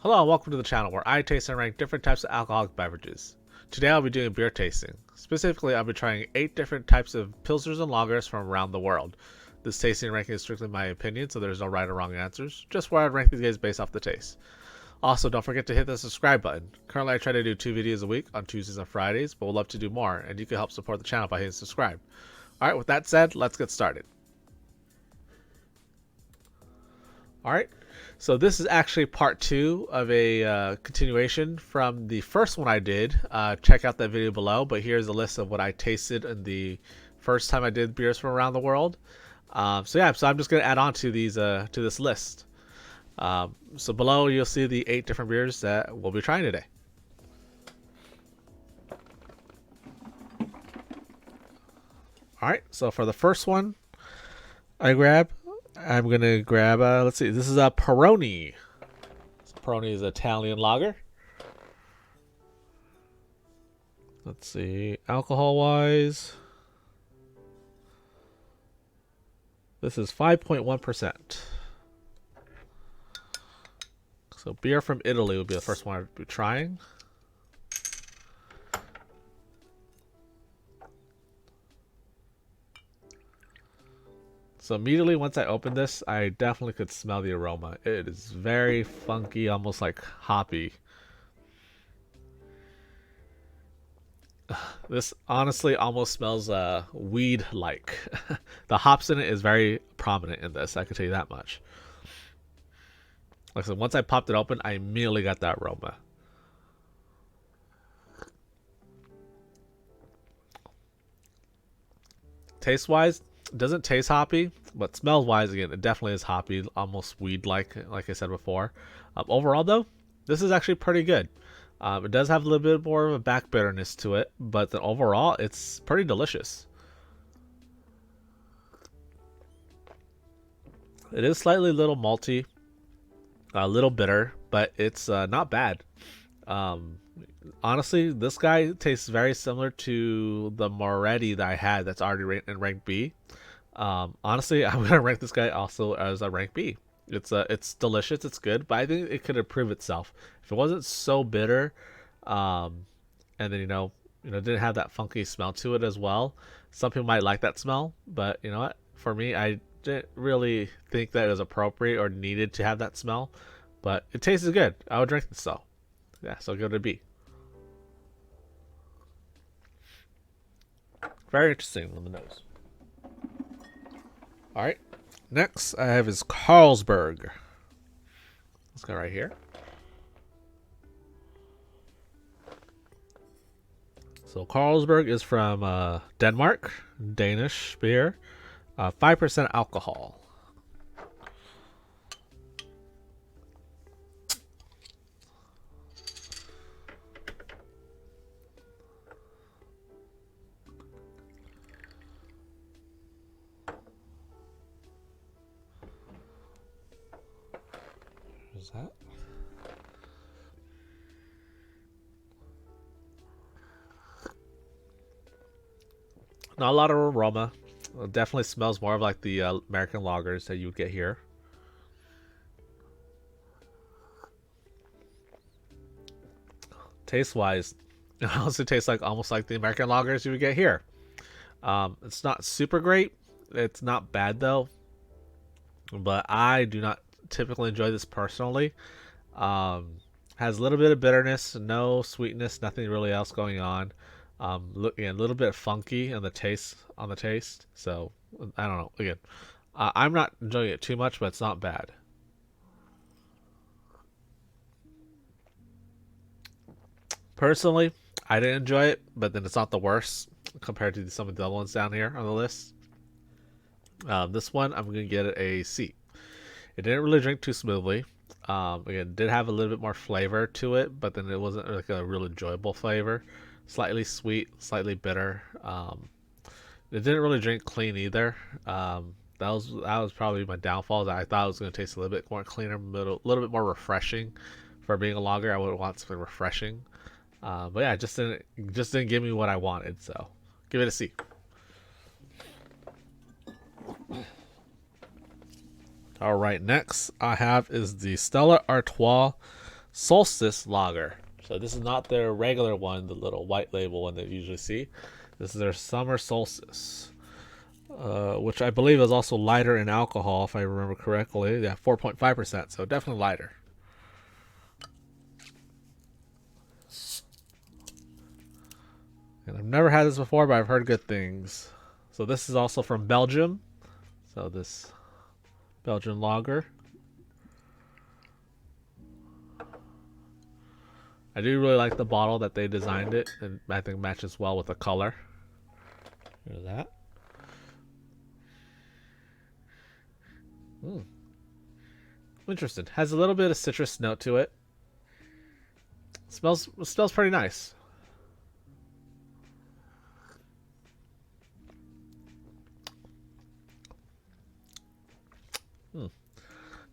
Hello and welcome to the channel where I taste and rank different types of alcoholic beverages. Today I'll be doing beer tasting. Specifically, I'll be trying 8 different types of Pilsners and Lagers from around the world. This tasting and ranking is strictly my opinion, so there's no right or wrong answers, just where I'd rank these guys based off the taste. Also, don't forget to hit the subscribe button. Currently I try to do 2 videos a week on Tuesdays and Fridays, but would love to do more, and you can help support the channel by hitting subscribe. Alright, with that said, let's get started. Alright, so this is actually part 2 of a continuation from the first one I did. Check out that video below, but here's a list of what I tasted in the first time I did beers from around the world. So I'm just going to add on to these to this list. So below you'll see the 8 different beers that we'll be trying today. Alright, so for the first one I'm gonna grab let's see, this is a Peroni. So Peroni is Italian lager. Let's see, alcohol wise, this is 5.1%. So beer from Italy would be the first one I'd be trying. So immediately once I opened this, I definitely could smell the aroma. It is very funky, almost like hoppy. This honestly almost smells weed-like. The hops in it is very prominent in this, I can tell you that much. Like I said, once I popped it open, I immediately got that aroma. Taste-wise, doesn't taste hoppy, but smell-wise, again, it definitely is hoppy, almost weed-like I said before. Overall, though, this is actually pretty good. It does have a little bit more of a back bitterness to it, but then overall, it's pretty delicious. It is slightly a little malty, a little bitter, but it's not bad. Honestly, this guy tastes very similar to the Moretti that I had that's already ranked in rank B. Honestly, I'm gonna rank this guy also as a rank B. It's delicious, it's good, but I think it could improve itself if it wasn't so bitter, and then didn't have that funky smell to it as well. Some people might like that smell, but you know what? For me, I didn't really think that it was appropriate or needed to have that smell, but it tastes good. I would drink this though. Yeah, so go to B. Very interesting on the nose. Alright, next I have is Carlsberg. Let's go right here. So Carlsberg is from Denmark, Danish beer, 5% alcohol. Is that? Not a lot of aroma. It definitely smells more of like the American lagers that you would get here. Taste wise, it also tastes like almost like the American lagers you would get here. It's not super great. It's not bad though, but I do not typically enjoy this personally. Has a little bit of bitterness, no sweetness, nothing really else going on. Look, again, a little bit funky on the taste. So I don't know. Again, I'm not enjoying it too much, but it's not bad. Personally, I didn't enjoy it, but then it's not the worst compared to some of the other ones down here on the list. This one, I'm gonna get it a C. It didn't really drink too smoothly. Again, it did have a little bit more flavor to it, but then it wasn't like a real enjoyable flavor. Slightly sweet, slightly bitter. It didn't really drink clean either. That was probably my downfall. I thought it was going to taste a little bit more cleaner, a little bit more refreshing. For being a lager, I would want something refreshing. But yeah, it just didn't give me what I wanted. So give it a C. All right, next I have is the Stella Artois Solstice Lager. So this is not their regular one, the little white label one that you usually see. This is their Summer Solstice, which I believe is also lighter in alcohol, if I remember correctly. Yeah, 4.5%, so definitely lighter. And I've never had this before, but I've heard good things. So this is also from Belgium. So this Belgian lager. I do really like the bottle that they designed it, and I think matches well with the color. Here's that. Interesting. Has a little bit of citrus note to it. Smells pretty nice.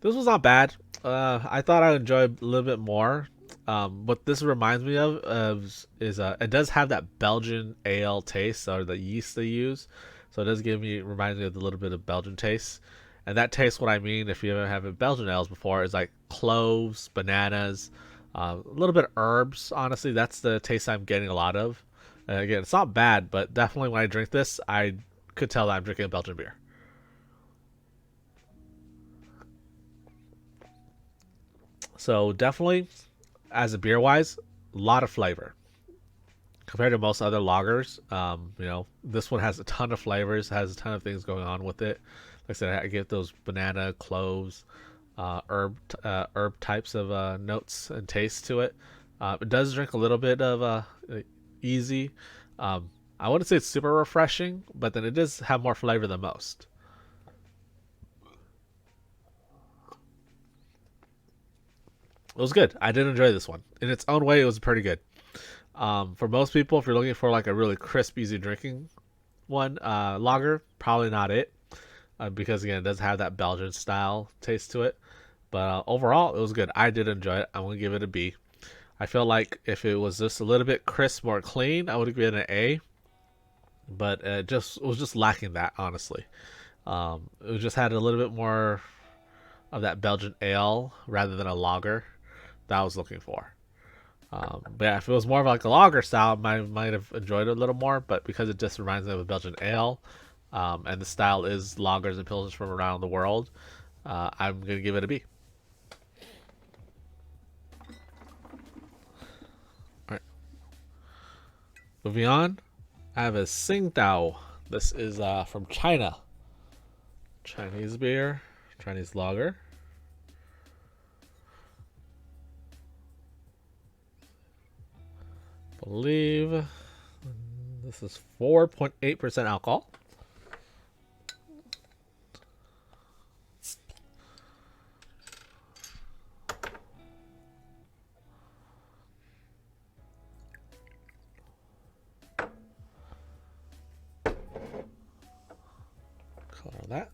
This was not bad. I thought I'd enjoy a little bit more. What this reminds me of is it does have that Belgian ale taste, or the yeast they use. So it does reminds me of a little bit of Belgian taste. And that taste, what I mean, if you ever have Belgian ales before, is like cloves, bananas, a little bit of herbs. Honestly, that's the taste I'm getting a lot of. Again, it's not bad, but definitely when I drink this, I could tell that I'm drinking a Belgian beer. So definitely, as a beer wise, a lot of flavor compared to most other lagers. This one has a ton of flavors, has a ton of things going on with it. Like I said, I get those banana, cloves, herb types of notes and taste to it. It does drink a little bit of easy. I wouldn't say it's super refreshing, but then it does have more flavor than most. It was good. I did enjoy this one. In its own way, it was pretty good. For most people, if you're looking for like a really crisp, easy drinking one, lager, probably not it. Because again, it does have that Belgian style taste to it. But overall, it was good. I did enjoy it. I'm gonna give it a B. I feel like if it was just a little bit crisp, more clean, I would have given it an A. But it was just lacking that, honestly. It just had a little bit more of that Belgian ale rather than a lager that I was looking for. But yeah, if it was more of like a lager style, I might have enjoyed it a little more. But because it just reminds me of a Belgian ale, and the style is lagers and pilsners from around the world, I'm gonna give it a B. All right, moving on. I have a Tsingtao. This is from China. Chinese beer, Chinese lager. Believe this is 4.8% alcohol. Color that.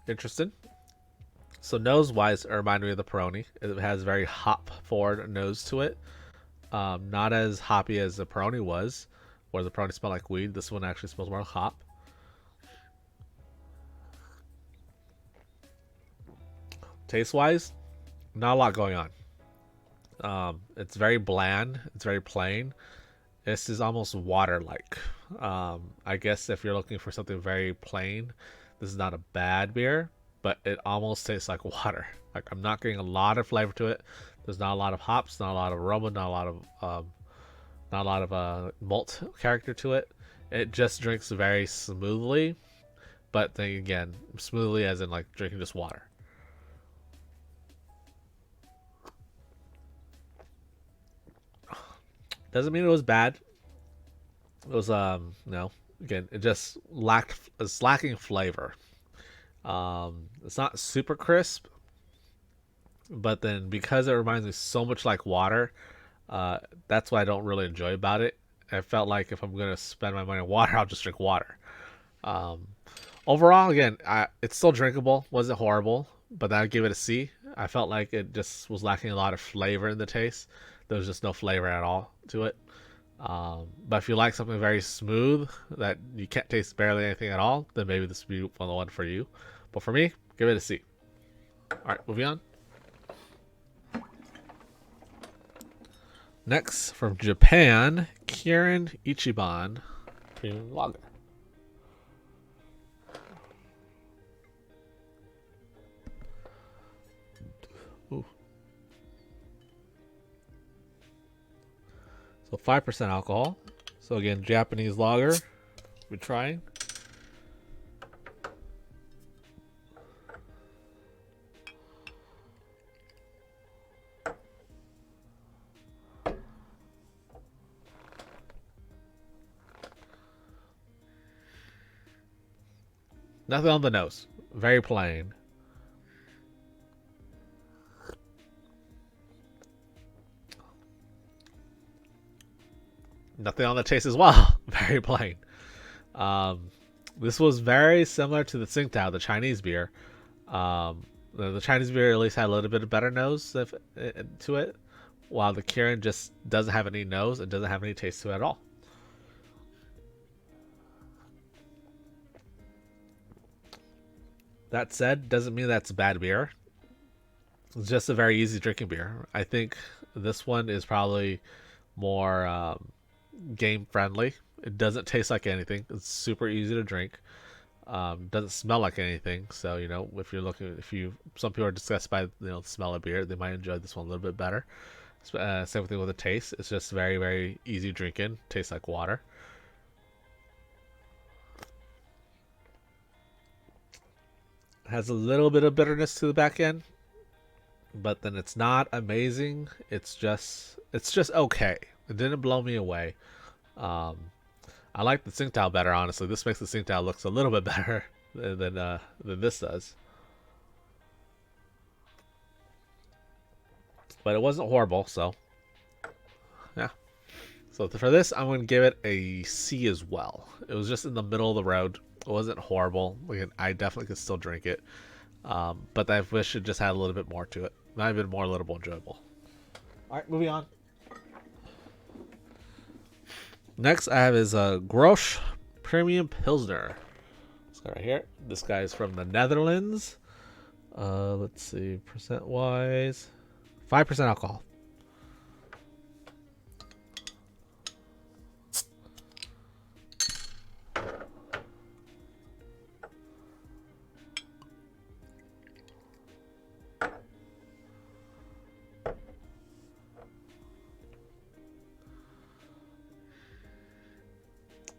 Interesting. So nose wise, it reminded me of the Peroni. It has very hop forward nose to it. Not as hoppy as the Peroni was, where the Peroni smelled like weed. This one actually smells more like hop. Taste wise, not a lot going on. It's very bland. It's very plain. This is almost water like. I guess if you're looking for something very plain, this is not a bad beer, but it almost tastes like water. Like I'm not getting a lot of flavor to it. There's not a lot of hops, not a lot of aroma, not a lot of malt character to it. It just drinks very smoothly, but then again, smoothly as in like drinking just water. Doesn't mean it was bad. It was no. Again, it's lacking flavor. It's not super crisp, but then because it reminds me so much like water, that's what I don't really enjoy about it. I felt like if I'm gonna spend my money on water, I'll just drink water. Um, Overall, again, it's still drinkable. Wasn't horrible, but I'd give it a C. I felt like it just was lacking a lot of flavor in the taste. There was just no flavor at all to it. But if you like something very smooth that you can't taste barely anything at all, then maybe this would be one for you. But for me, give it a C. All right, moving on. Next, from Japan, Kirin Ichiban Premium Lager. Ooh. So 5% alcohol. So again, Japanese lager. We're trying. Nothing on the nose. Very plain. Nothing on the taste as well. Very plain. This was very similar to the Tsingtao, the Chinese beer. The Chinese beer at least had a little bit of better nose to it, while the Kirin just doesn't have any nose and doesn't have any taste to it at all. That said, doesn't mean that's a bad beer. It's just a very easy drinking beer. I think this one is probably more game friendly. It doesn't taste like anything. It's super easy to drink. Doesn't smell like anything. So some people are disgusted by the smell of beer, they might enjoy this one a little bit better. Same thing with the taste. It's just very, very easy drinking. Tastes like water. Has a little bit of bitterness to the back end, but then it's not amazing. It's just okay. It didn't blow me away. I like the Tsingtao better, honestly. This makes the Tsingtao looks a little bit better than this does. But it wasn't horrible, so yeah. So for this, I'm going to give it a C as well. It was just in the middle of the road. It wasn't horrible. Again, I definitely could still drink it. But I wish it just had a little bit more to it. Might have been more a little more enjoyable. Alright, moving on. Next I have is a Grolsch Premium Pilsner. This guy right here. This guy is from the Netherlands. Let's see, percent wise, 5% alcohol.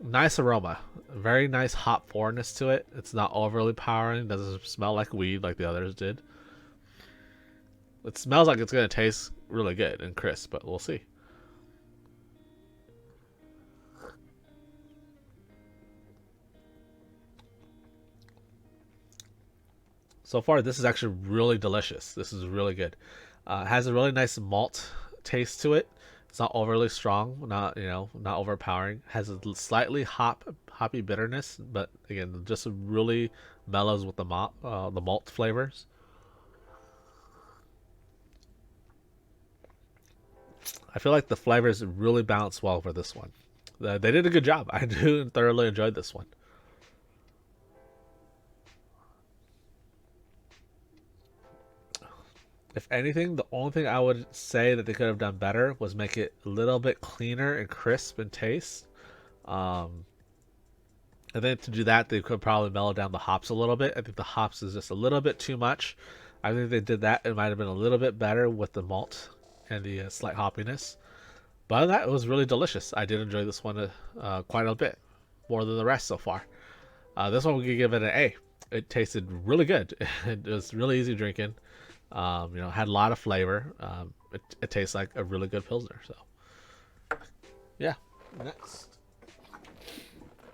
Nice aroma, very nice hop foreignness to it. It's not overly powering. Doesn't smell like weed like the others did. It smells like it's gonna taste really good and crisp, but we'll see. So far, this is actually really delicious. This is really good. It has a really nice malt taste to it. It's not overly strong, not overpowering. Has a slightly hoppy bitterness, but again, just really mellows with the malt flavors. I feel like the flavors really balance well for this one. They did a good job. I do thoroughly enjoyed this one. If anything, the only thing I would say that they could have done better was make it a little bit cleaner and crisp in taste. Um, I think to do that, they could probably mellow down the hops a little bit. I think the hops is just a little bit too much. I think they did that. It might have been a little bit better with the malt and the slight hoppiness. But other than that, it was really delicious. I did enjoy this one quite a bit, more than the rest so far. This one we could give it an A. It tasted really good. It was really easy drinking. Had a lot of flavor. It tastes like a really good Pilsner. So, yeah.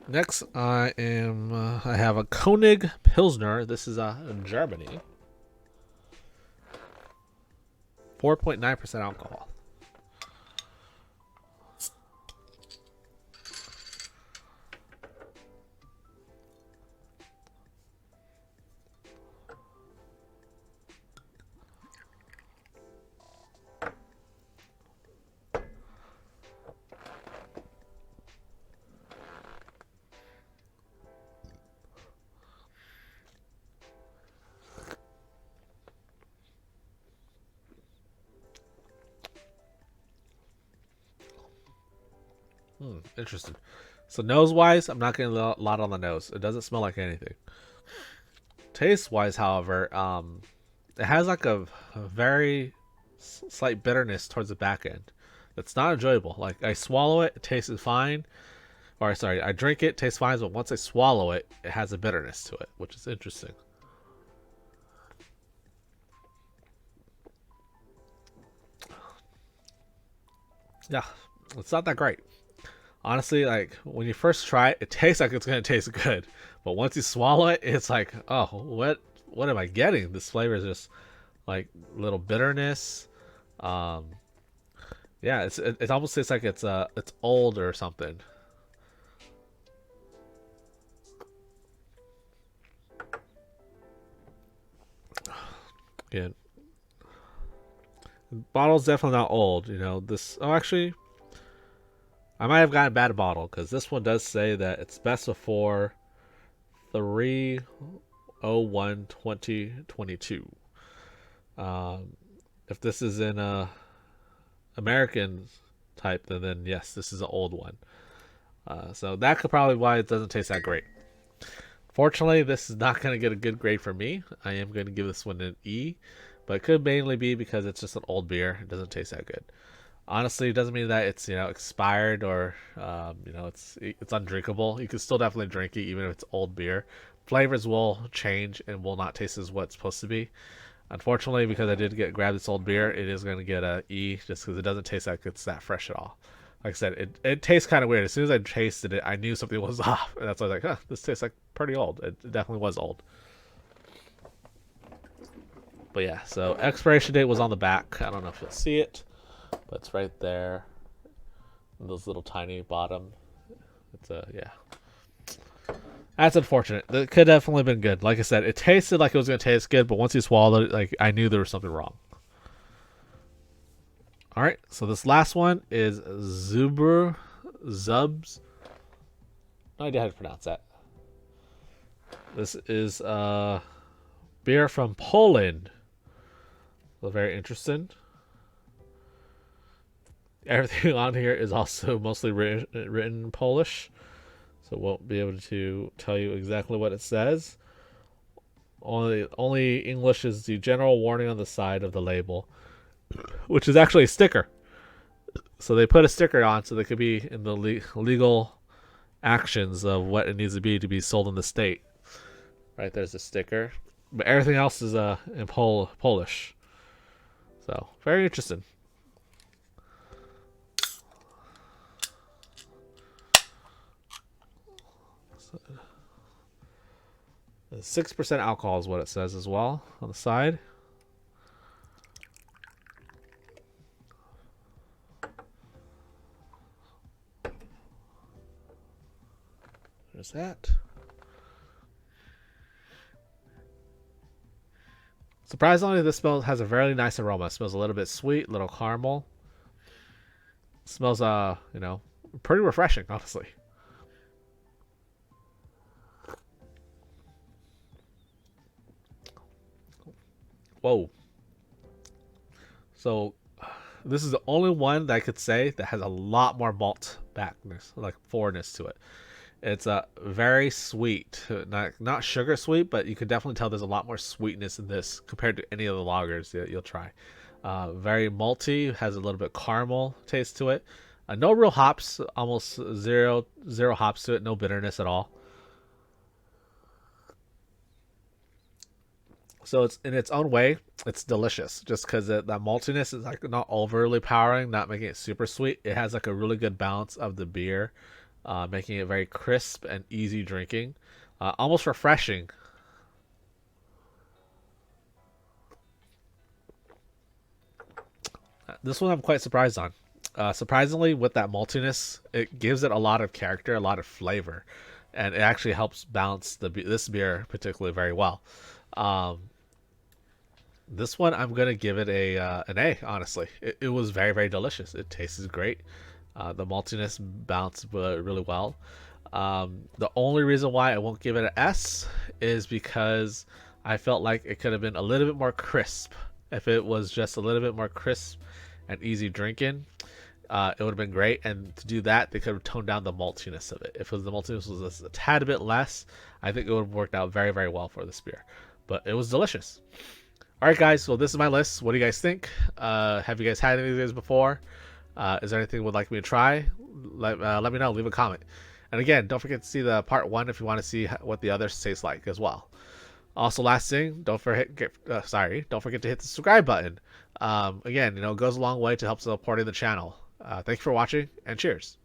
Next, I have a Konig Pilsner. This is in Germany. 4.9% alcohol. Interesting. So nose wise, I'm not getting a lot on the nose. It doesn't smell like anything. Taste wise, however, it has like a very slight bitterness towards the back end. That's not enjoyable. Like I swallow it, it tastes fine. Or sorry, I drink it, tastes fine, but once I swallow it, it has a bitterness to it, which is interesting. Yeah, it's not that great. Honestly, like when you first try it, it tastes like it's gonna taste good, but once you swallow it, it's like, oh, what am I getting? This flavor is just like little bitterness. Um, yeah, it almost tastes like it's old or something. Yeah, bottle's definitely not old. You know this. Oh, actually, I might have gotten a bad bottle because this one does say that it's best before 3/01/2022. If this is in a American type, then yes, this is an old one. So that could probably why it doesn't taste that great. Fortunately, this is not going to get a good grade for me. I am going to give this one an E, but it could mainly be because it's just an old beer. It doesn't taste that good. Honestly, it doesn't mean that it's expired or it's undrinkable. You can still definitely drink it even if it's old beer. Flavors will change and will not taste as what it's supposed to be. Unfortunately, because I did grab this old beer, it is going to get a E just because it doesn't taste like it's that fresh at all. Like I said, it tastes kind of weird. As soon as I tasted it, I knew something was off, and that's why I was like, huh, this tastes like pretty old. It definitely was old. But yeah, so expiration date was on the back. I don't know if you'll see it, but it's right there. Those little tiny bottom. It's yeah. That's unfortunate. It could definitely been good. Like I said, it tasted like it was gonna taste good, but once you swallowed it, like I knew there was something wrong. All right, so this last one is Zubr, Zubs. No idea how to pronounce that. This is beer from Poland. So very interesting. Everything on here is also mostly written in Polish, so won't be able to tell you exactly what it says. Only English is the general warning on the side of the label, which is actually a sticker. So they put a sticker on so they could be in the legal actions of what it needs to be sold in the state. Right there's a sticker, but everything else is in Polish. So very interesting. 6% alcohol is what it says as well on the side. There's that. Surprisingly, this smell has a very nice aroma. It smells a little bit sweet, a little caramel. It smells pretty refreshing, honestly. Whoa. So this is the only one that I could say that has a lot more malt backness, like forwardness to it. It's very sweet, not sugar sweet, but you can definitely tell there's a lot more sweetness in this compared to any of the lagers that you'll try. Very malty, has a little bit caramel taste to it. No real hops, almost zero hops to it, no bitterness at all. So it's in its own way, it's delicious. Just because that maltiness is like not overly powering, not making it super sweet. It has like a really good balance of the beer, making it very crisp and easy drinking, almost refreshing. This one I'm quite surprised on. Surprisingly, with that maltiness, it gives it a lot of character, a lot of flavor, and it actually helps balance this beer particularly very well. Um, this one I'm gonna give it an A. Honestly, it was very very delicious. It tastes great. The maltiness balanced really well. The only reason why I won't give it an S is because I felt like it could have been a little bit more crisp. If it was just a little bit more crisp and easy drinking, it would have been great. And to do that, they could have toned down the maltiness of it. If the maltiness was a tad bit less, I think it would have worked out very, very well for this beer. But it was delicious. All right, guys. So this is my list. What do you guys think? Have you guys had any of these before? Is there anything you would like me to try? Let me know. Leave a comment. And again, don't forget to see the part 1 if you want to see what the others taste like as well. Also, last thing, don't forget to hit the subscribe button. Again, it goes a long way to help supporting the channel. Thank you for watching, and cheers.